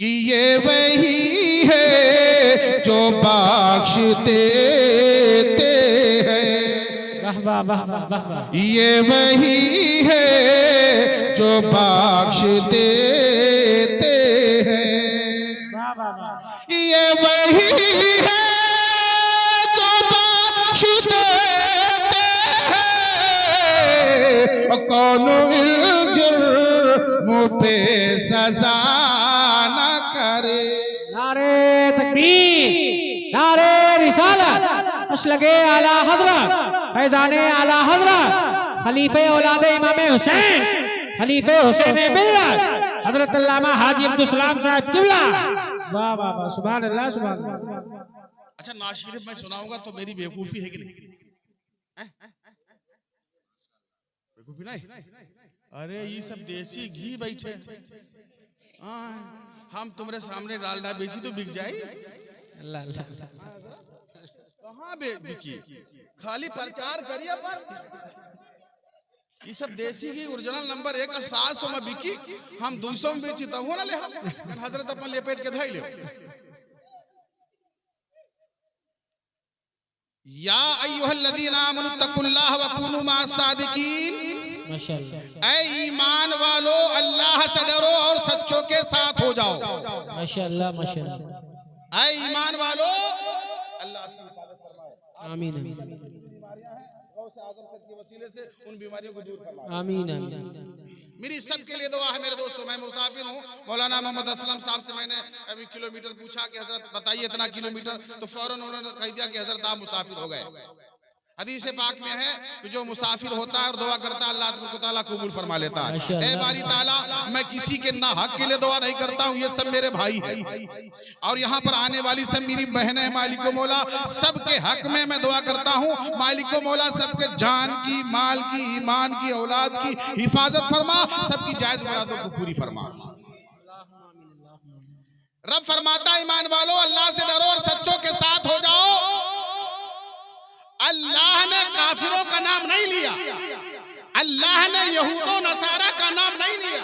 कि ये वही है जो बख्श देते हैं। वाह वाह वाह वाह वाह। ये वही है जो बख्श देते हैं। वाह वाह वाह। ये वही है जो बख्श देते हैं। कौन जुर्म पे सजा न करे। नारे तकबीर, नारे रिसालत, मसलके आला हजरत, फैजाने आला हजरत, खलीफे औलादे इमाम हुसैन, खलीफे हुसैन मिल्लत, हजरत अल्लामा हाजी अब्दुल सलाम साहब किबला। वाह वाह वाह, सुभान अल्लाह सुभान अल्लाह। अच्छा, नाज़ शरीफ मैं सुनाऊंगा तो मेरी बेवकूफी है कि नहीं? बेवकूफी नहीं? अरे ये सब देसी घी बैठे, हम तुम्हारे सामने डालडा बेची तो बिक जाए। अल्लाह अल्लाह। कहाँ बिकी? खाली प्रचार करिए पर ये सब देसी घी ओरिजिनल नंबर 1 का 700 में बिकी, हम 200 में बेची तब हो ना ले हम हजरत अपन लेपेट के धाई ले। या अय्युहल्लज़ीना आमनु तकुल्लाह व कुनू मअस सादिकीन। माशाअल्लाह। ऐ ईमान वालो अल्लाह से डरो और सच्चों के साथ हो जाओ। माशाअल्लाह माशाअल्लाह। ऐ ईमान वालो अल्लाह की हिफाजत फरमाए। आमीन आमीन वसीले से उन बीमारियों को दूर फरमाए। आमीन आमीन। मेरी सबके लिए दुआ है मेरे दोस्तों। मैं मुसाफिर हूँ। मौलाना मोहम्मद असलम साहब से मैंने अभी किलोमीटर पूछा कि हजरत बताइए इतना किलोमीटर, तो फौरन उन्होंने कह दिया कि हजरत आप मुसाफिर हो गए। हदीस पाक में है कि जो मुसाफिर होता है और दुआ करता है अल्लाह ताला कबूल फरमा लेता है। ऐ बारी ताला, मैं किसी के ना हक के लिए दुआ नहीं करता हूँ, ये सब मेरे भाई हैं और यहाँ पर आने वाली सब मेरी बहनें हैं। मालिको मौला सबके हक में मैं दुआ करता हूँ। मालिको मौला सबके जान की, माल की, ईमान की, औलाद की हिफाजत फरमा, सबकी जायज मुरादों को पूरी फरमा। रब फरमाता ईमान वालों अल्लाह से डरो और सच्चों के साथ हो जाओ। अल्लाह ने काफिरों का नाम नहीं लिया, अल्लाह ने यहूदो नसारा का नाम नहीं लिया,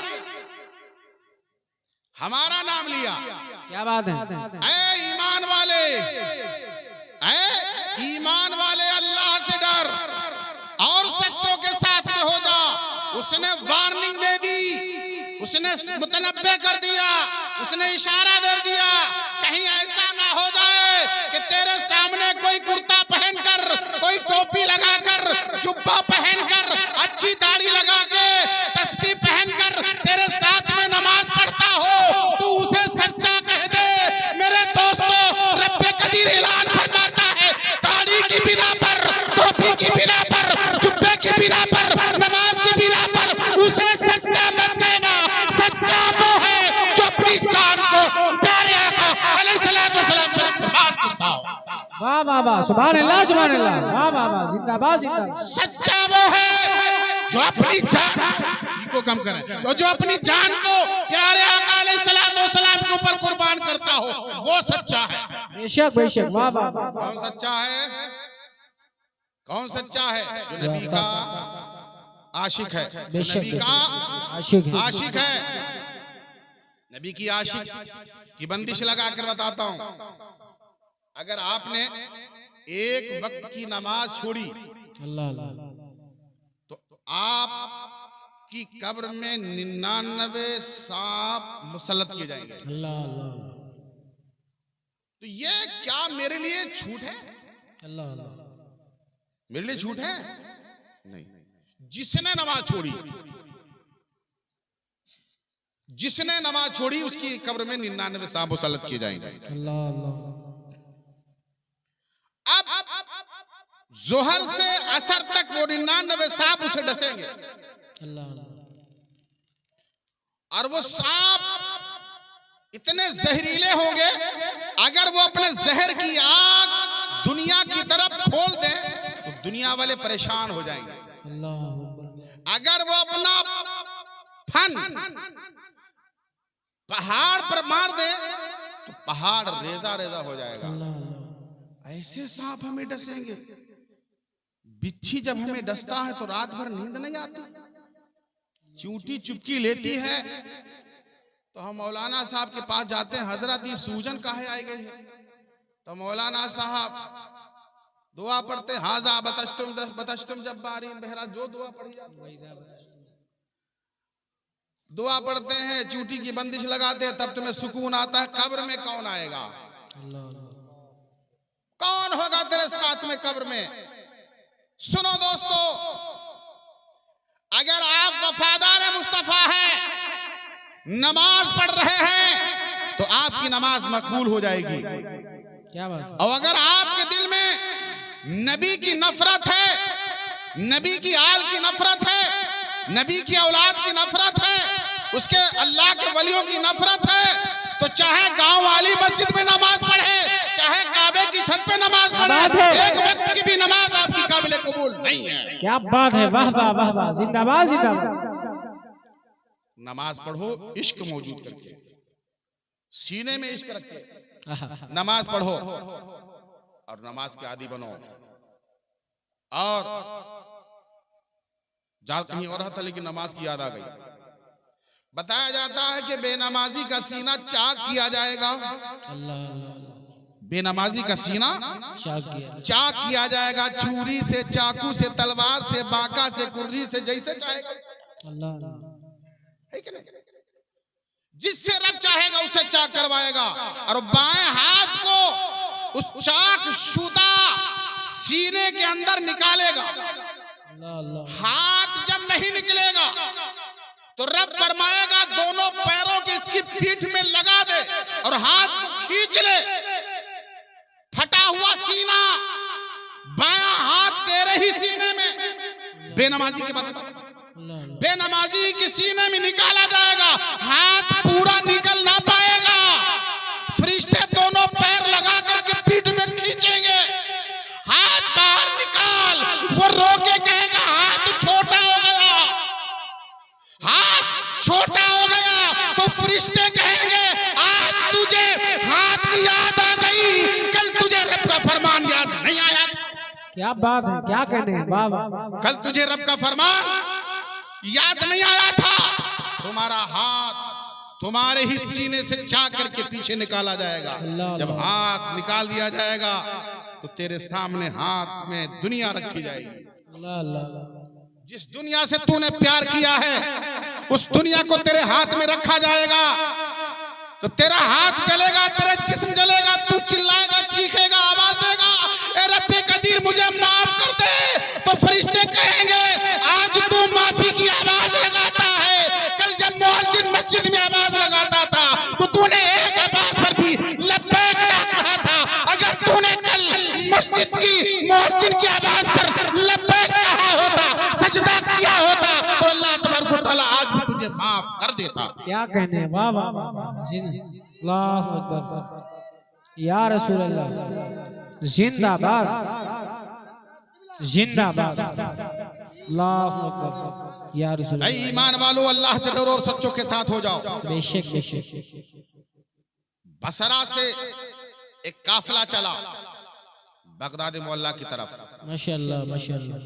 हमारा नाम लिया। क्या बात है। ऐ ईमान वाले, ऐ ईमान वाले अल्लाह से डर और सच्चों के साथ में हो जा। उसने वार्निंग दे दी, उसने मुतनब्बे कर दिया, उसने इशारा दे दिया कहीं ऐसा ना हो जाए कि तेरे सामने कोई कुर्ता पहनकर, कोई टोपी लगाकर, जुब्बा पहनकर, अच्छी दाढ़ी लगा के, तस्बीह पहनकर तेरे साथ में नमाज पढ़ता हो, तू उसे सच्चा कह दे। मेरे दोस्तों, रब्बे कदीर ऐलान फरमाता है, दाढ़ी की बिना पर, टोपी की बिना पर, जुब्बे की बिना पर, नमाज की बिना पर उसे सच्चा मत कहना। सच्चा वो है जो अपनी जान को प्यारे आका अलैहिस्सलातु वस्सलाम पर कुर्बान करता हो। वाह वाह वाह, सुभान अल्लाह सुभान अल्लाह। वाह वाह वाह, जिंदाबाद जिंदाबाद। सच्चा वो है जो अपनी जान को कम करे, तो जो अपनी जान को प्यारे आका अलैहिस्सलातु वस्सलाम के ऊपर कुर्बान करता हो, वो सच्चा है। बेशक बेशक। वाह वाह वाह। कौन सच्चा है? कौन सच्चा है? जो नबी का आशिक है, जो नबी का आशिक है। नबी की आशिक की बंदिश लगा कर बताता हूं। अगर आपने एक वक्त की नमाज छोड़ी अल्लाह अल्लाह, तो आपकी कब्र में 99 सांप मुसल्लत किए जाएंगे। अल्लाह अल्लाह। तो ये क्या मेरे लिए छूट है? अल्लाह अल्लाह। मेरे लिए छूट है? नहीं। जिसने नमाज छोड़ी, जिसने नमाज छोड़ी उसकी कब्र में 99 सांप मुसल्लत किए जाएंगे। अल्लाह अल्लाह। अब जोहर से असर तक वो 99 सांप उसे डसेंगे। अल्लाह अल्लाह। और वो सांप इतने जहरीले होंगे, अगर वो अपने जहर की आग दुनिया की तरफ खोल दें तो दुनिया वाले परेशान हो जाएंगे। अगर वो अपना फन पहाड़ पर मार दे तो पहाड़ रेजा रेजा हो जाएगा। ऐसे सांप हमें डसेंगे। बिच्छी जब हमें डसता है तो रात भर नींद नहीं आती, चूंटी चुपकी लेती है तो हम मौलाना साहब के पास जाते हैं, हजरत ये सूजन काहे आई गई है? तो मौलाना साहब दुआ पढ़ते, हाजा बतश्तुम जब्बारीन, बहरहाल जो दुआ पढ़ी जाती दुआ पढ़ते हैं, चूटी की बंदिश लगाते हैं, तब तुम्हें सुकून आता है। कब्र में कौन आएगा? कौन होगा तेरे साथ में कब्र में? सुनो दोस्तों, अगर आप वफादार मुस्तफा हैं, नमाज पढ़ रहे हैं, तो आपकी नमाज मकबूल हो जाएगी। क्या बात? और अगर आपके दिल में नबी की नफरत है, नबी की आल की नफरत है, नबी की औलाद की नफरत है, उसके अल्लाह के वलियों की नफरत है, तो चाहे गांव वाली मस्जिद में नमाज पढ़े, चाहे काबे की छत पे नमाज पढ़े, एक वक्त की भी नमाज आपकी काबिल कबूल नहीं है। क्या बात है, वाह वाह वाह वाह, जिंदाबाद जिंदाबाद। नमाज पढ़ो इश्क मौजूद करके, सीने में इश्क रख के नमाज पढ़ो और नमाज के आदी बनो। और जा कहीं और था लेकिन नमाज की याद आ गई। बताया जाता है कि बेनमाजी का सीना चाक किया जाएगा। बेनमाजी का सीना चाक किया जाएगा, छुरी से, चाकू से, तलवार से, बाका से, कुर्री से, जैसे चाहेगा। है कि नहीं? जिससे रब चाहेगा उसे चाक करवाएगा। और बाएं हाथ को उस चाक शुदा सीने के अंदर निकालेगा। हाथ जब नहीं निकलेगा तो रब फरमाएगा दोनों पैरों के इसकी पीठ में लगा दे और हाथ को खींच ले। फटा हुआ सीना, बायां हाथ तेरे ही सीने में, बेनमाजी के बाद बेनमाजी के सीने में निकाला जाएगा, हाथ पूरा निकल ना पाएगा। फरिश्ते दोनों पैर लगा करके पीठ में खींचेंगे, हाथ बाहर निकाल। वो रोके कहेगा हाथ छोटा हो गया, हाथ छोटा हो गया। तो फरिश्ते कहेंगे आज तुझे हाथ की याद आ गई, कल तुझे रब का फरमान याद नहीं आया। क्या बात है, क्या कहने हैं, वाह वाह। कल तुझे रब का फरमान याद नहीं आया था। तुम्हारा हाथ तुम्हारे ही सीने से चाक करके पीछे निकाला जाएगा। जब हाथ निकाल दिया जाएगा तो तेरे सामने हाथ में दुनिया रखी जाएगी। जिस दुनिया से तूने प्यार किया है उस दुनिया को तेरे हाथ में रखा जाएगा। तो तेरा हाथ जलेगा, तेरा जिस्म जलेगा, तू चिल्लाएगा, चीखेगा, आवाज देगा, ए रब्बे कदीर मुझे माफ कर दे। तो फरिश्ते कहेंगे आज तू माफी की आवाज लगाता है, कल जब मुअज्जिन मस्जिद में आवाज लगाता था तो तूने एक आवाज पर भी लब्बैक ना कहा था। अगर तूने कल मस्जिद की मुअज्जिन की आवाज पर लब्बैक कहा होता, सजदा किया होता, तो अल्लाह तबारक व तआला आज भी तुझे माफ कर देता। क्या कहने हैं, वाह वाह वाह, अल्लाहु अकबर, या रसूल अल्लाह, जिंदाबाद जिंदाबाद, अल्लाहु अकबर, या रसूल अल्लाह। ऐ ईमान वालों, अल्लाह से डरो और सच्चों के साथ हो जाओ। बेशक बेशक। बसरा से एक काफिला चला बगदाद मोहल्ला की तरफ, माशाअल्लाह माशाअल्लाह,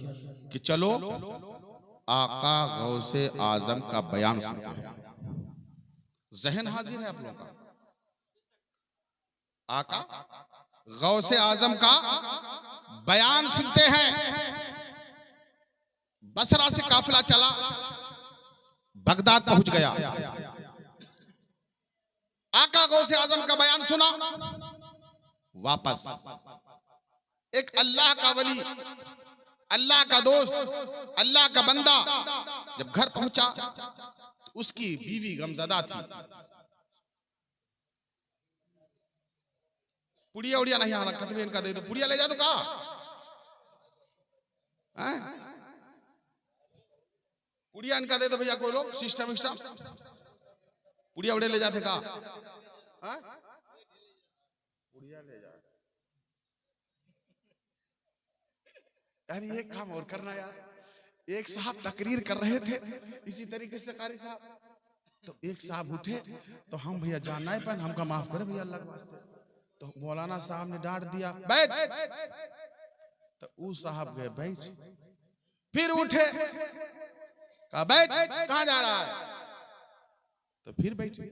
कि चलो आका गौसे आजम का बयान सुनते हैं। जहन हाजिर है आप लोगों का? आका गौसे आजम का बयान सुनते हैं। बसरा से काफिला चला, बगदाद पहुंच गया। आका गौसे आजम का बयान सुना, वापस एक अल्लाह का वली, अल्लाह का दोस्त, अल्लाह का बंदा जब घर पहुंचा तो उसकी बीवी गमजदा थी। पुड़िया उड़िया नहीं आ रखा, इनका दे दो, पुड़िया ले जा तो कहा पुड़िया इनका दे दो भैया, कोई लोग सिस्टम विस्टम पुड़िया उड़े ले जाते कहा, पुड़िया ले जा यार। ये काम और करना यार। एक साहब तकरीर कर रहे थे इसी तरीके से कारी साहब, तो एक साहब उठे तो हम भैया जानना है पर हमका माफ करे भैया अल्लाह के वास्ते। तो मौलाना साहब ने डांट दिया बैठ, तो वो साहब गए बैठ, फिर उठे कहा बैठ, कहां जा रहा है, तो फिर बैठे।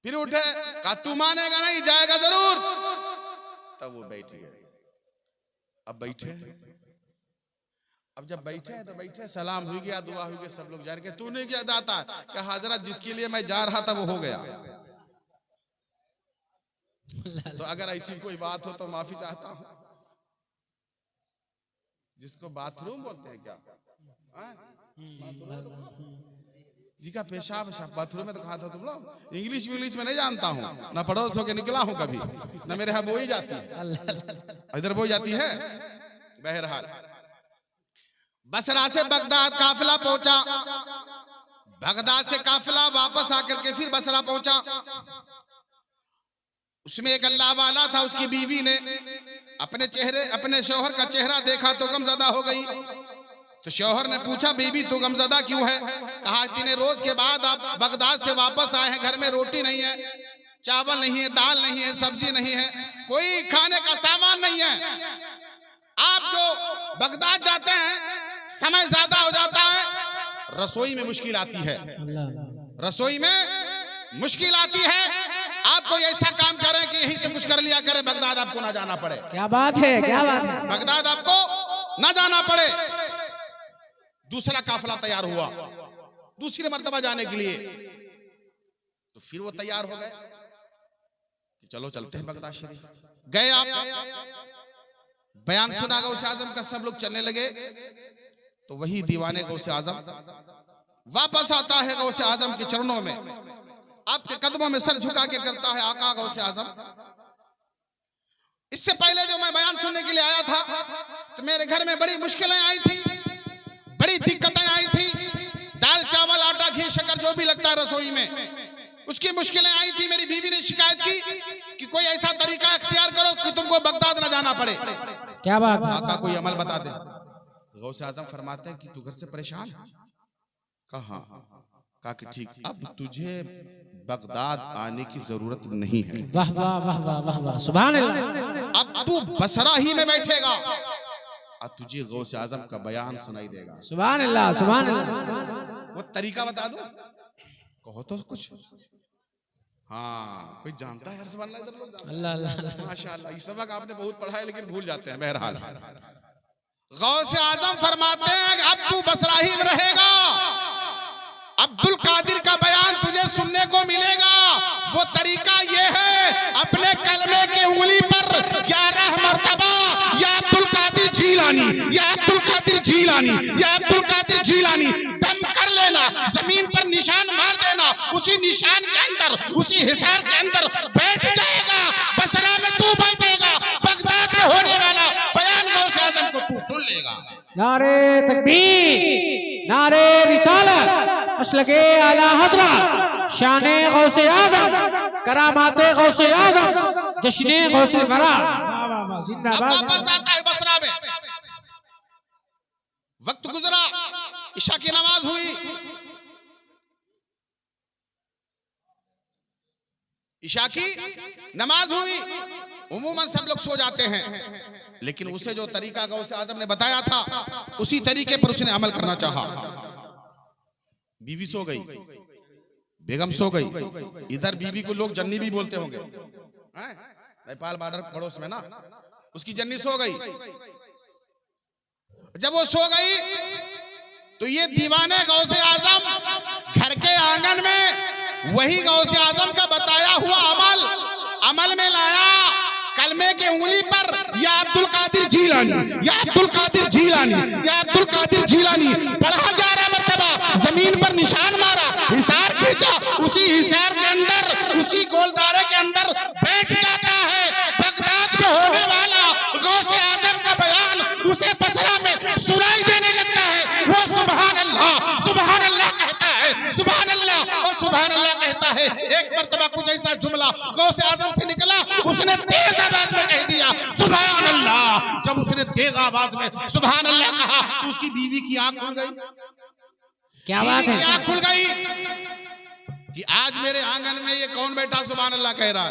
फिर उठे, कहा तू मानेगा नहीं, जाएगा जरूर। तब वो बैठ गए। अब बैठे, अब जब बैठे तो बैठे, सलाम हुई गया, दुआ हुई गया, सब लोग जा रहे। तू नहीं क्या जाता? क्या हजरत जिसके लिए मैं जा रहा था वो हो गया। तो अगर ऐसी कोई बात हो तो माफी चाहता हूं। जिसको बाथरूम बोलते हैं क्या? जी का पेशाब बाथरूम में तो कहा था तुम लोग। इंग्लिश में नहीं जानता हूँ, ना पड़ोस होके निकला हूँ कभी, ना मेरे यहाँ बोई जाती है, इधर बोई जाती है। बहरहाल बसरा से बगदाद काफिला पहुंचा। बगदाद से काफिला वापस आकर के फिर बसरा पहुंचा। उसमें एक अल्लाह वाला था, उसकी बीवी ने अपने शौहर का चेहरा देखा तो गमज़दा हो गई। तो शौहर ने पूछा, बीबी तू गमज़दा क्यों है? कहा इतने रोज के बाद आप बगदाद से वापस आए हैं, घर में रोटी नहीं है, चावल नहीं है, दाल नहीं है, सब्जी नहीं है, कोई खाने का सामान नहीं है। आप जो बगदाद जाते हैं समय ज्यादा हो जाता है, रसोई में मुश्किल आती है, रसोई में मुश्किल आती है। आप कोई ऐसा काम करें कि यहीं से कुछ कर लिया करे, बगदाद आपको ना जाना पड़े। क्या बात है, क्या बात है। बगदाद आपको ना जाना पड़े। दूसरा काफिला तैयार हुआ दूसरी मर्तबा जाने के लिए। तो फिर वो तैयार हो गए कि चलो चलते हैं बगदाद शरीफ। गए, आप बयान सुना गौसे आजम का, सब लोग चलने लगे। तो वही दीवाने गौसे आजम वापस आता है गौसे आजम के चरणों में, आपके कदमों में सर झुका के करता है, आका गौसे आजम। इससे पहले जो मैं बयान सुनने के लिए आया था तो मेरे घर में बड़ी मुश्किलें आई थी, बड़ी दिक्कतें आई थी। दाल चावल आटा घी शक्कर जो भी लगता है रसोई में, उसकी मुश्किलें आई थी। मेरी बीवी ने शिकायत की कि कोई ऐसा तरीका इख्तियार करो कि तुमको बगदाद न जाना पड़े। क्या बात है। आका कोई अमल बता दे। गौसे आजम फरमाते हैं कि तू घर से परेशान? कहा कि ठीक, अब तुझे बगदाद आने की जरूरत नहीं है। वाह वाह वाह वाह वाह वाह, सुभान अल्लाह। अब तू बसरा ही में बैठेगा और तुझे गौसे आजम का बयान सुनाई देगा। सुभान अल्लाह, सुभान अल्लाह। वो तरीका बता दो, कहो तो कुछ। हाँ, कोई जानता है? अल्लाह अल्लाह, माशाअल्लाह। ये सबक आपने बहुत पढ़ा है लेकिन भूल जाते हैं। बहरहाल गौसे आजम फरमाते हैं अब तू बसरा ही में रहेगा, अब्दुल कादिर का बयान तुझे सुनने को मिलेगा। वो तरीका ये है, अपने कलमे के उंगली पर 11 मरतबा या अब्दुल कादिर जीलानी, या अब्दुल कादिर जीलानी, या अब्दुल कादिर जीलानी दम कर लेना, जमीन पर निशान मार देना। उसी निशान के अंदर, उसी हिसार के अंदर बैठ जाएगा। बसरा में तू बैठेगा, बगदाद में होने वाला बयान गौसे आजम को तू सुन लेगा। नारे तकबीर, नारे रिसालत, मसलके आला हज़रत, शाने गौसे आज़म, करामाते गौसे आज़म, जश्ने गौसे वरा। जिंदाबाद। वापस आता है बसरा में। वक्त गुजरा, इशा की नमाज हुई। इशा की नमाज हुई। उमूमन सब लोग सो जाते हैं, लेकिन उसे जो तरीका गौसे आजम ने बताया था उसी तरीके पर उसने अमल करना चाहा। बीवी सो गई, बेगम सो गई। इधर बीवी को लोग जन्नी भी बोलते होंगे, नेपाल बॉर्डर पड़ोस में ना, उसकी जन्नी सो गई। जब वो सो गई तो ये दीवाने गौसे आजम घर के आंगन में वही गौसे आजम का बताया हुआ अमल में लाया। कलमे के उंगली पर या अब्दुल कादिर जीलानी, या अब्दुल कादिर जीलानी, या अब्दुल कादिर जीलानी पढ़ा 11 मरतबा, जमीन पर निशान मारा, हिसार खींचा। उसी हिसार के अंदर, उसी गोलदारे के अंदर बैठ जाता है। बगदाद में होने वाला गौसे आजम का बयान उसे बसरा में सुनाई देने लगता है। वो सुभान अल्लाह कहता है, सुभान अल्लाह और सुभान अल्लाह कहता है। एक मरतबा कुछ ऐसा जुमला गौसे आजम से निकला, उसने तेज आवाज में कह दिया सुभान अल्लाह। जब उसने तेज आवाज में सुभान अल्लाह कहा तो उसकी बीवी की आंख खुल गई। क्या बात है। आंख खुल गई कि आज मेरे आंगन में ये कौन बैठा सुभान अल्लाह कह रहा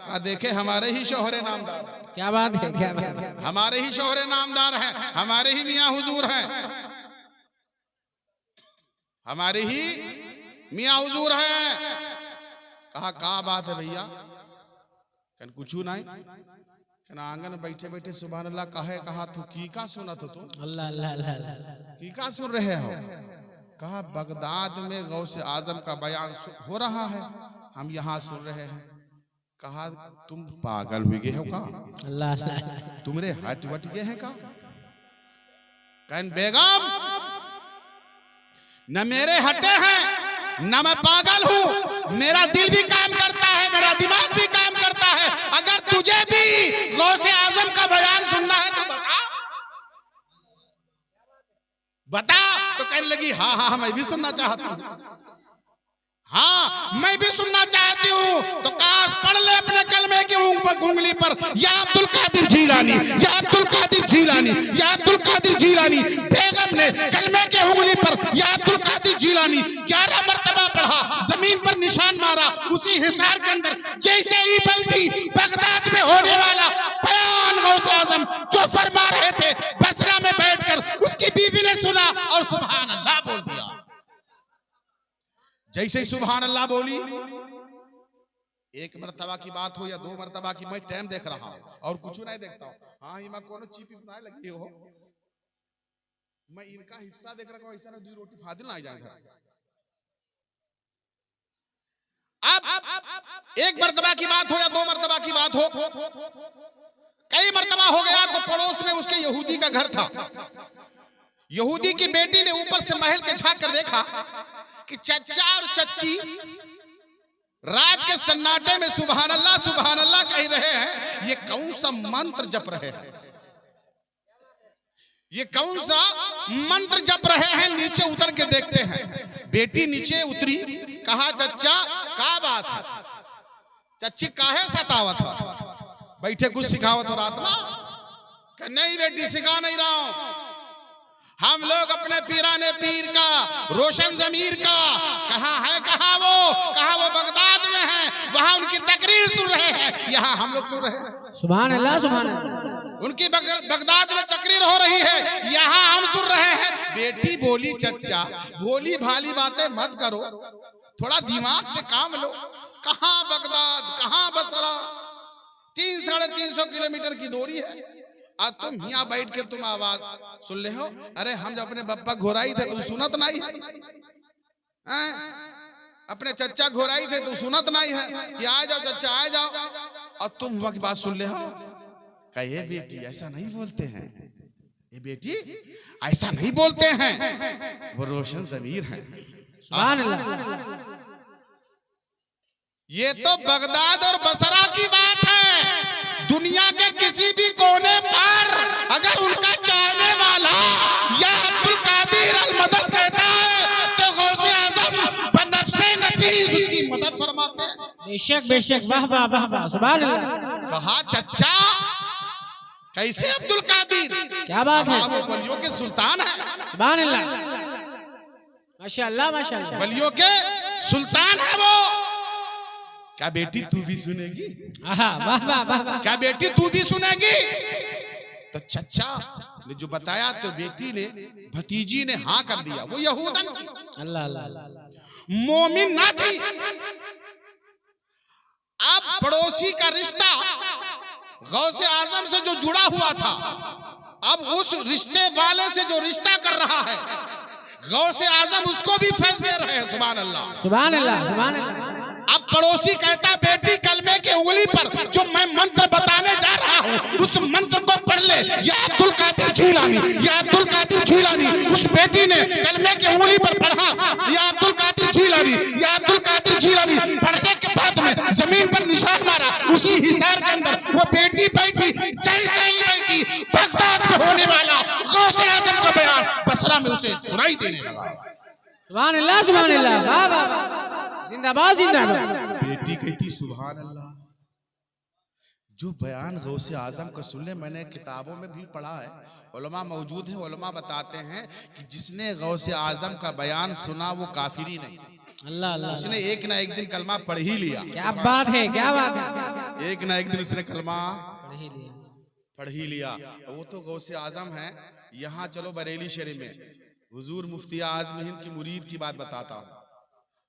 है। देखे हमारे ही शौहरे नामदार। क्या बात है, क्या बात है। हमारे ही शौहरे नामदार हैं, हमारे ही मियां हुजूर हैं, हमारे ही मियां हुजूर हैं। कहा का बात है भैया? कन कुछ नहीं, कन आंगन में बैठे बैठे सुभान अल्लाह कहा तू की का सुना तो तू अल्लाह अल्लाह अल्लाह की का सुन रहे हो? कहा बगदाद में गौसे आजम का बयान हो रहा है, हम यहाँ सुन रहे हैं। कहा तुम पागल हुए गए हो का? अल्लाह अल्लाह तुमरे हट वट गए हैं का? कहन बेगम न मेरे हटे हैं न मैं पागल हूं, मेरा दिल भी काम करता है, मेरा दिमाग भी काम करता है। अगर तुझे भी गौसे आजम का बयान सुनना है तो बता। तो कहने लगी हाँ हाँ मैं भी सुनना चाहती हूँ, हाँ मैं भी सुनना चाहती हूँ। तो काश पढ़ ले अपने कलमे की उंगली पर, या अब्दुल कादिर जीलानी, या अब्दुल कादिर जीलानी, या अब्दुल कादिर जीलानी। बेगम ने कलमे के उंगली पर या अब्दुल कादिर जीलानी 11 मरतबा पढ़ा, जमीन पर निशान मारा। उसी हिसार के अंदर जैसे ही बल्कि बगदाद में होने वाला बयान गौसे आजम जो फरमा रहे थे, बसरा में बैठकर उसकी बीवी ने सुना और सुभान अल्लाह बोल दिया। जैसे ही सुभान अल्लाह बोली, एक मरतबा की बात हो या 2 मरतबा की, मैं टाइम देख रहा हूं और कुछ नहीं देखता हूं। हाँ इमा कोनो चीपी बनाए लगी हो, मैं इनका हिस्सा देख रहा हूं, ऐसा ना 2 रोटी फादिल ना आ जाए घर। अब एक मरतबा की बात हो या 2 मरतबा की बात हो, कई मरतबा हो गया तो पड़ोस में उसके यहूदी का घर था। यहूदी की बेटी ने ऊपर से महल के झांक कर देखा कि चचा और चच्ची रात के सन्नाटे में सुभान अल्लाह कह रहे हैं। ये कौन सा मंत्र जप रहे हैं? ये कौन सा मंत्र जप रहे हैं? नीचे उतर के देखते हैं। बेटी नीचे उतरी, कहा चचा का बात है? चच्ची काहे सतावत है? बैठे कुछ सिखावत हो रात में? नहीं बेटी सिखा नहीं रहा हूं, हम लोग अपने पीराने पीर का, रोशन जमीर का, कहाँ है कहा वो बगदाद में है, वहां उनकी तकरीर सुन रहे हैं, यहाँ हम लोग सुन रहे हैं। सुभान अल्लाह सुभान अल्लाह। उनकी बगदाद में तकरीर हो रही है, यहाँ हम सुन रहे हैं। बेटी बोली चचा भोली भाली बातें मत करो, थोड़ा दिमाग से काम लो। कहाँ बगदाद कहाँ बसरा, 300-350 किलोमीटर की दूरी है। आज तुम यहाँ बैठ के तुम आवाज सुन ले हो। अरे हम जब अपने बप्पा घोराई थे तुम सुनत नहीं है, अपने चचा घोराई थे तुम सुनत नहीं है कि आ जाओ चचा आ जाओ, और तुम वक्त बात सुन ले हो। कहे बेटी ऐसा नहीं बोलते हैं, ये बेटी ऐसा नहीं बोलते हैं, वो रोशन जमीर है। सुभान अल्लाह। ये तो बगदाद और बसरा की बात है। दुनिया के किसी भी कोने पर अगर उनका चाहने वाला या अब्दुल कादिर अल मदद कहता है तो गौसे आजम बनफ्से नफीस उसकी मदद फरमाते हैं। बेशक बेशक, वाह वाह वाह वाह, सुभान अल्लाह। कहा चचा कैसे अब्दुल कादिर, क्या बात है? वो वलियों के सुल्तान है। सुभान अल्लाह, माशाअल्लाह माशाअल्लाह, वलियों के सुल्तान है वो। क्या बेटी तू भी सुनेगी? वाह वाह वाह। क्या बेटी तू भी सुनेगी? तो चचा ने जो बताया तो बेटी ने, भतीजी ने हाँ कर दिया। वो यहूदन थी, अल्लाह अल्लाह, मोमिन ना थी। अब पड़ोसी का रिश्ता गौसे आजम से जो जुड़ा हुआ था, अब उस रिश्ते वाले से जो रिश्ता कर रहा है गौसे आजम उसको भी फैस दे रहे हैं। सुभान अल्लाह सुभान अल्लाह सुभान अल्लाह। अब पड़ोसी कहता बेटी कलमे के उंगली पर जो मैं मंत्र बताने जा रहा हूँ उस मंत्र को पढ़ ले, या अब्दुल कादिर जीलानी, या अब्दुल कादिर जीलानी। उस बेटी ने कलमे के उंगली पर पढ़ा या अब्दुल कादिर जीलानी, या अब्दुल कादिर जीलानी। पढ़ने के बाद में जमीन पर निशान मारा। उसी हिसार के अंदर वो बेटी बैठी, जैसे ही बैठी बगदाद में होने वाला गौसे आजम का बयान बसरा में उसे सुनाई देने लगा। सुभान अल्लाह सुभान अल्लाह, वाह वाह, जिंदाबाद जिंदाबाद। बेटी कहती सुभान अल्लाह, जो बयान गौसे आजम का सुन ले, मैंने किताबों में भी पढ़ा है, उलमा मौजूद है, उलमा बताते हैं कि जिसने गौसे आजम का बयान सुना वो काफिरी नहीं, अल्लाह अल्लाह, उसने एक ना एक दिन कलमा पढ़ ही लिया। क्या बात है, क्या बात है, एक ना एक दिन उसने कलमा पढ़ ही लिया। वो तो गौसे आजम है। यहाँ चलो बरेली शरीफ में हुजूर मुफ्ती आज़म हिंद की मुरीद की बात बताता हूँ।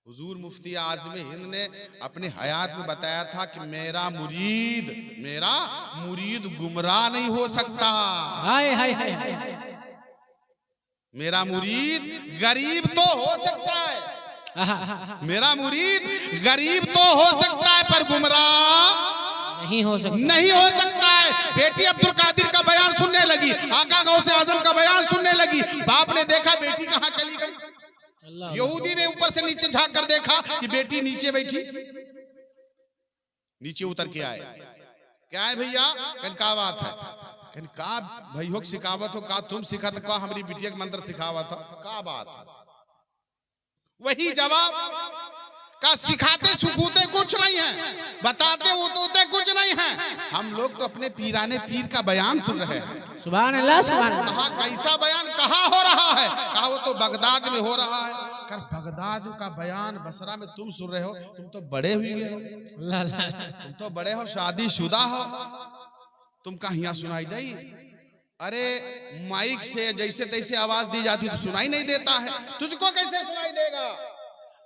हुजूर मुफ्ती आज़म हिंद ने अपनी हयात में बताया था कि मेरा मुरीद गुमराह नहीं हो सकता। हाय हाय हाय हाय। मेरा मुरीद गरीब तो हो सकता है, मेरा मुरीद गरीब तो हो सकता है, पर गुमराह नहीं हो सकता है। बेटी अब्दुल कादिर का बयान सुनने लगी, आका गौसे आजम का बयान सुनने लगी। बाप ने देखा बेटी कहाँ चली गई। यहूदी ने ऊपर से नीचे झांक कर देखा कि बेटी नीचे बैठी। नीचे उतर के आए, क्या है भैया? कल का बात है? कल का भाई हो सिखावत हो, का तुम सिखा तो का हमारी बिटिया के मंत्र सिखावा था, का बात है? वही जवाब का सिखाते सुखूते कुछ नहीं है, बताते उतोते कुछ नहीं है। हम लोग तो अपने पीराने पीर का बयान सुन रहे हैं। सुभान अल्लाह सुभान अल्लाह। कहा कैसा बयान कहाँ हो रहा है? कहा वो तो बगदाद में हो रहा है। कर बगदाद का बयान बसरा में तुम सुन रहे हो? तुम तो बड़े हुए हो, तुम तो बड़े हो, शादीशुदा हो, तुम कहाँ यहाँ सुनाई जाइए? अरे माइक से जैसे तैसे आवाज दी जाती तो सुनाई नहीं देता है, तुझको कैसे सुनाई देगा?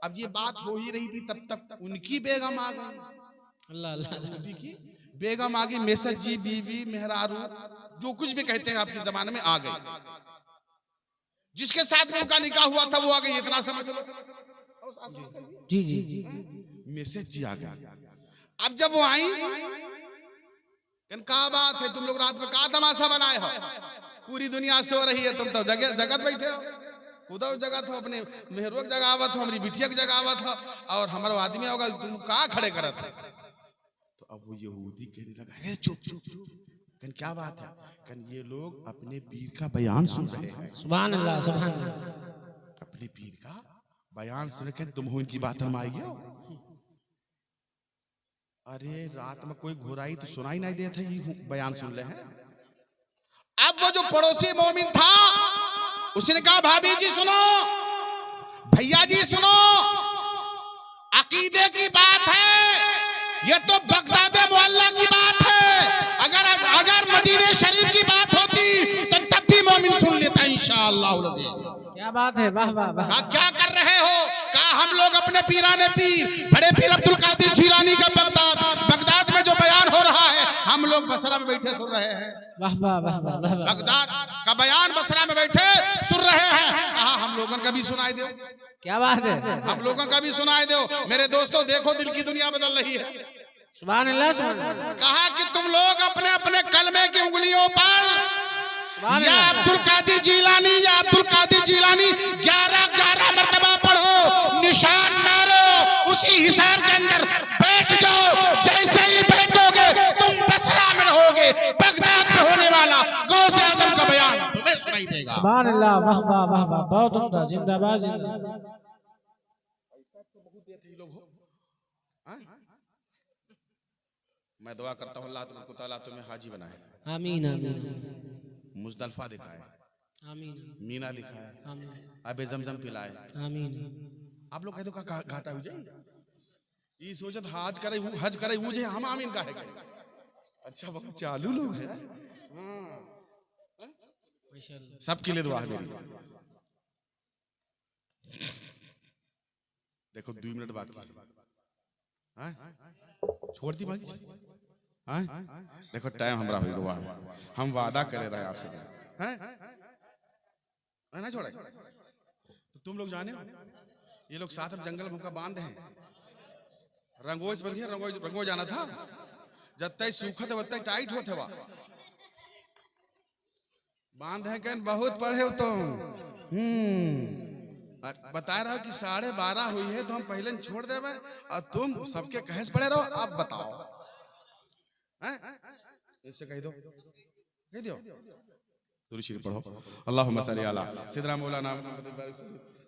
अब ये बात हो ही रही थी, तब तक उनकी बेगम आ गई। अल्लाह अल्लाह की बेगम आ गई, मेसर जी, बीवी, मेहरारू, जो कुछ भी कहते हैं आपके जमाने में, आ गई। जिसके साथ में उनका निकाह हुआ था वो आ गई, इतना समझ लो। जी जी मेसर जी आ गया। अब जब वो आई, क्या बात है, तुम लोग रात में का तमाशा बनाए हो? पूरी दुनिया सो रही है, तुम तो जगत बैठे हो। उधर जगह था, अपने मेहरुआ जगह आवत हो, हमारी बिटिया की जगह आवत हो, और हमारा आदमी होगा, तुम कहाँ खड़े करत है? तो अब वो यहूदी कहने लगा, अरे चुप चुप चुप, कन क्या बात है? कन ये लोग अपने पीर का बयान सुन रहे हैं। सुभान अल्लाह सुभान अल्लाह। अपने पीर का बयान सुन के तुम हो इनकी बात हम आई हो? अरे रात में कोई घुराई तो सुनाई नहीं देता, ये बयान सुन ले हैं। अब वो जो पड़ोसी मोमिन था उसने कहा, भाभी जी सुनो, भैया जी सुनो, अकीदे की बात है, ये तो बगदाद मोहल्ला की बात है। अगर मदीने शरीफ की बात होती तो तब भी मोमिन सुन लेता इंशाअल्लाह। क्या बात है, वाह वाह वाह। क्या कर रहे हो? कहा हम लोग अपने पीराने पीर बड़े पीर अब्दुल कादिर जीलानी का बगदाद में जो बयान हो रहा है, हम लोग बसरा में बैठे सुन रहे हैं। वाह वाह वाह वाह। बगदाद का बयान बसरा में बैठे सुन रहे हैं। कहा हम लोगों का भी सुनाई दो। क्या बात है, हम लोगों का भी सुनाई दो। मेरे दोस्तों देखो, दिल की दुनिया बदल रही है। सुभान अल्लाह सुभान अल्लाह। कहा कि तुम लोग अपने अपने कलमे की उंगलियों पर या अब्दुल कादिर जीलानी, या अब्दुल कादिर जीलानी 11 मरतबा पढ़ो, निशान मारो, उसी हिसार के अंदर बैठ जाओ। जैसे ही बैठोगे तुम बसरा में रहोगे। बगदाद में होने वाला गौसे आजम का बयान तुम्हें सुनाई देगा। सुभान अल्लाह, वाह वाह वाह वाह, बहुत उम्दा, जिंदाबाद जिंदाबाद। मैं दुआ करता हूँ अल्लाह ताला तुम्हें हाजी बनाए। आमीन आमीन। मुजदलफा दिखाए, आमीन। मीना दिखाए, आमीन। अबे जमजम पिलाए। आमीन। आप लोग कह दो का घाटा हो जाए। ये सोचत हज करे मुझे हम आमीन का है। अच्छा बहुत चालू लोग हैं। सबके लिए दुआ है मेरी। देखो 2 मिनट बाकी, छोड़ दी बाकी। देखो टाइम हमारा हो गया, हम वादा करे रहे आपसे, ना छोड़े। तो तुम लोग जाने, ये लोग साथ में जंगल में बांध हैं, रंगोज बंधी, रंगोज जाना था। जब तक सूखा थे तब टाइट होते वा बांध है। कहन बहुत पढ़े हो तुम। बता रहा हो कि 12:30 हुई है तो हम पहले छोड़ देवे, और तुम सबके कहे से पड़े रहो। अब बताओ, इससे कह दो, कह दो दुरूद शरीफ पढ़ो। अल्लाहुम्मा सल्ली अला सय्यिदना मौलाना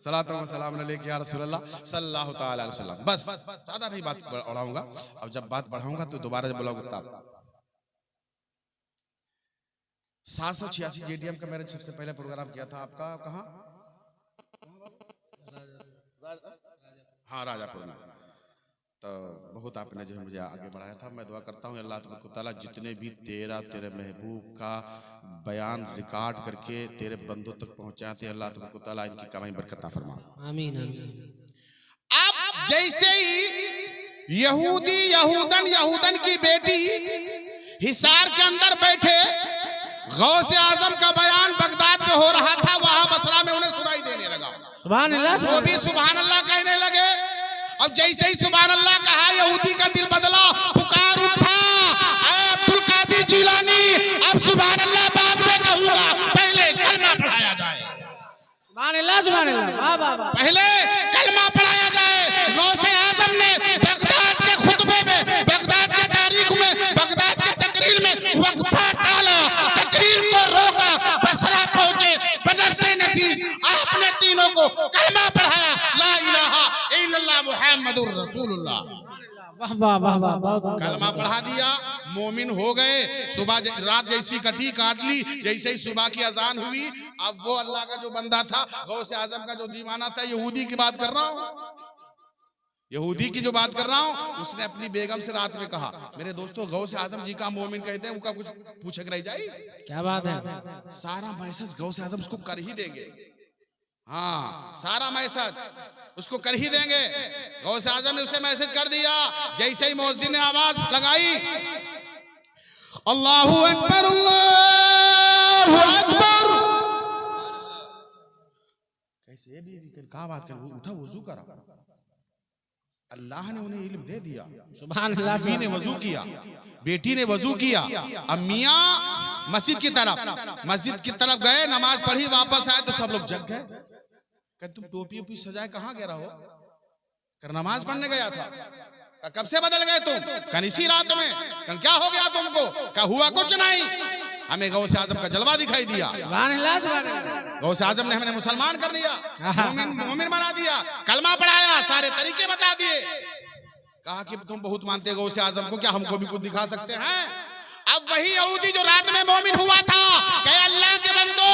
सलातो व सलाम अलैका या रसूलल्लाह सल्लल्लाहु तआला अलैहि वसल्लम। बस ज्यादा नहीं बात बढ़ाऊंगा। अब जब बात बढ़ाऊंगा तो दोबारा जब बोलोगे तब। 786 जेडीएम का मैंने सबसे पहले प्रोग्राम किया था। आपका कहाँ? हाँ, राजापुर में। तो बहुत आपने जो है मुझे आगे बढ़ाया था। मैं दुआ करता हूँ अल्लाह ताला जितने भी तेरे महबूब का बयान रिकॉर्ड करके तेरे बंदों तक पहुंचाते, अल्लाह ताला इनकी कमाई बरकत फरमा। आमीन आमीन। अब जैसे ही यहूदन की बेटी हिसार के अंदर बैठे गौसे आजम का बयान बगदाद में हो रहा था, वहां बसरा में उन्हें सुनाई देने लगा। सुभान अल्लाह, वो भी सुभान अल्लाह कहने लगे। अब जैसे ही सुभान अल्लाह कहा, यहूदी का दिल बदला, पुकार उठा, अब्दुल कादिर जिलानी, अब सुभान अल्लाह बाद में कहूंगा, पहले कलमा पढ़ाया जाए। सुभान अल्लाह, सुभान अल्लाह, वाह वाह वाह। पहले कलमा पढ़ाया जाए। गौसे आजम ने बगदाद के खुतबे में, बगदाद के तारीख में, बगदाद के तकरीर में वक्फा डाला, तकरीर को रोका, बसरा पहुंचे, बदर से नफीस, आपने तीनों को कलमा पढ़ाया, ला इलाहा इल्लल्लाह मुहम्मदुर रसूलुल्लाह। वाह वाह वाह वाह, बहुत कलमा पढ़ा दिया, मोमिन हो गए। सुबह रात जैसी कटी काट ली, जैसे ही सुबह की अजान हुई, अब वो अल्लाह का जो बंदा था, गौसे आजम का जो दीवाना था, यहूदी की बात कर रहा हूं, यहूदी की जो बात कर रहा हूं, उसने अपनी बेगम से रात में कहा, मेरे दोस्तों गौसे आजम जी का मोमिन कहते हैं, उनका कुछ पूछक रह जाए। क्या बात है। सारा मैसेज गौसे आजम उसको कर ही देंगे। हाँ, सारा मैसेज उसको कर ही देंगे। गौसे आजम ने उसे मैसेज कर दिया। जैसे ही मुअज्जिन ने आवाज लगाई, अल्लाहु अकबर, अल्लाहु अकबर, कैसे भी क्या बात कर, उठा वजू करा, अल्लाह ने उन्हें इल्म दे दिया। सुभान अल्लाह, बीवी ने वजू किया, बेटी ने वजू किया। अब मियाँ मस्जिद की तरफ गए, नमाज पढ़ी, वापस आए तो सब लोग जग गए। कहते तुम टोपी ओपी सजाए कहाँ गया हो? कर नमाज पढ़ने गया था। कब से बदल गए तुम? कल इसी रात में। कल क्या हो गया तुमको? क्या हुआ? कुछ नहीं, हमें गौसे आजम का जलवा दिखाई दिया। सुभान अल्लाह, सुभान अल्लाह। गौसे आजम ने हमें मुसलमान कर दिया, मोमिन बना दिया, कलमा पढ़ाया, सारे तरीके बता दिए। कहा कि तुम बहुत मानते गौसे आजम को, क्या हमको भी कुछ दिखा सकते हैं? अब वही यहूदी जो रात में मोमिन हुआ था, कहे अल्लाह के बंदो,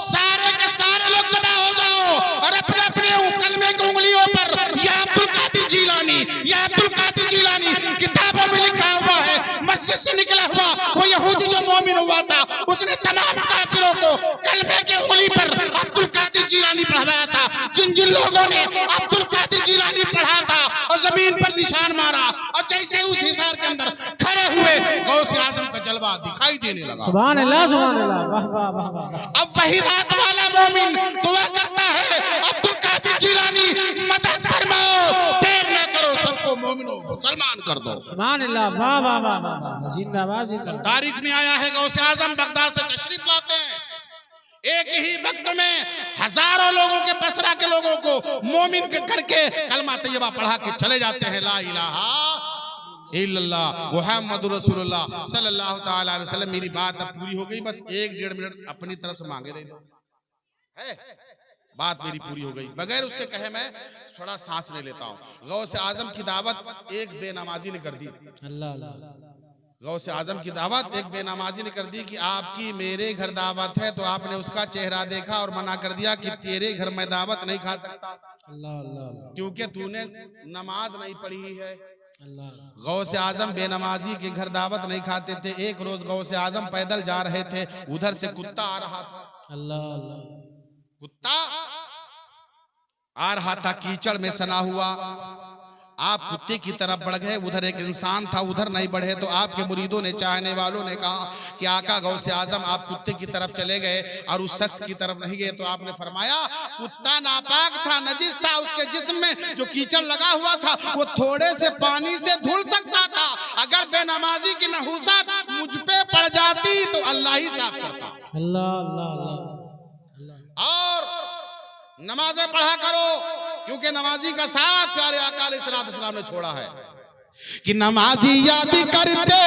सारे के सारे लोग जमा हो जाओ और अपने अपने कलमे की उंगलियों पर या अब्दुल कादिर जिलानी, या अब्दुल कादिर जिलानी, किताबों में लिखा हुआ है, मस्जिद से निकला हुआ वो यहूदी जो मोमिन हुआ था, उसने तमाम काफिरों को कलमे की उंगली पर अब्दुल कादिर जिलानी पढ़ाया था। जिन जिन लोगों ने अब्दुल कादिर जिलानी पढ़ा था और जमीन पर निशान मारा, और जैसे उस हिसार के अंदर खड़े हुए, गौसे आजम का जलवा दिखाई देने लगा। सुभान अल्लाह, सुभान अल्लाह, वाह वाह वाह वाह। अब वही रात वाला मोमिन दुआ करता है, अब्दुल कादिर जिलानी मदद फरमाओ, देर न करो, सबको मोमिनो मुसलमान कर दो। सुभान अल्लाह, वाह वाह वाह वाह, जिंदाबाद जिंदाबाद। तारीख में आया है, गौसे आजम बगदाद से तशरीफ लाते हैं, एक ही वक्त में हजारों लोगों के, बसरा के लोगों को मोमिन के करके कलमा तैयबा पढ़ा के चले जाते हैं, ला इलाहा इल्लल्लाह मुहम्मदुर रसूलुल्लाह सल्लल्लाहु ताला अलैहि वसल्लम। मेरी बात अब पूरी हो गई, बस 1-1.5 मिनट अपनी तरफ से मांगे दे दो, है बात मेरी पूरी हो गई। बगैर उसके कहे मैं थोड़ा सांस ले लेता हूँ। गौसे आजम की दावत एक बेनमाजी ने कर दी। अल्लाह अल्लाह। गौसे आजम की दावत एक बेनमाजी ने कर दी कि आपकी मेरे घर दावत है, तो आपने उसका चेहरा देखा और मना कर दिया कि तेरे घर में दावत नहीं खा सकता, अल्लाह अल्लाह, क्योंकि तूने नमाज नहीं पढ़ी है। अल्लाह। गौसे आजम बेनमाजी के घर दावत नहीं खाते थे। एक रोज गौसे आजम पैदल जा रहे थे, उधर से कुत्ता आ रहा था। अल्लाह अल्लाह। कुत्ता आ रहा था, कीचड़ में सना हुआ। आप कुत्ते की तरफ बढ़ गए, उधर एक इंसान था, उधर नहीं बढ़े। तो आपके मुरीदों ने, चाहने वालों ने कहा कि आका गौसे आजम आप कुत्ते की तरफ चले गए और उस शख्स की तरफ नहीं गए। तो आपने फरमाया कुत्ता नापाक था, नजिस था, उसके जिस्म में जो कीचड़ लगा हुआ था वो थोड़े से पानी से धुल सकता था। अगर बेनमाजी की नहुसत मुझ पे पड़ जाती तो अल्लाह ही साफ करता। अल्लाह अल्लाह अल्लाह। और नमाजें पढ़ा करो, क्योंकि नमाजी का साथ प्यारे आका अलैहिस्सलाम ने छोड़ा है कि नमाजी याद करते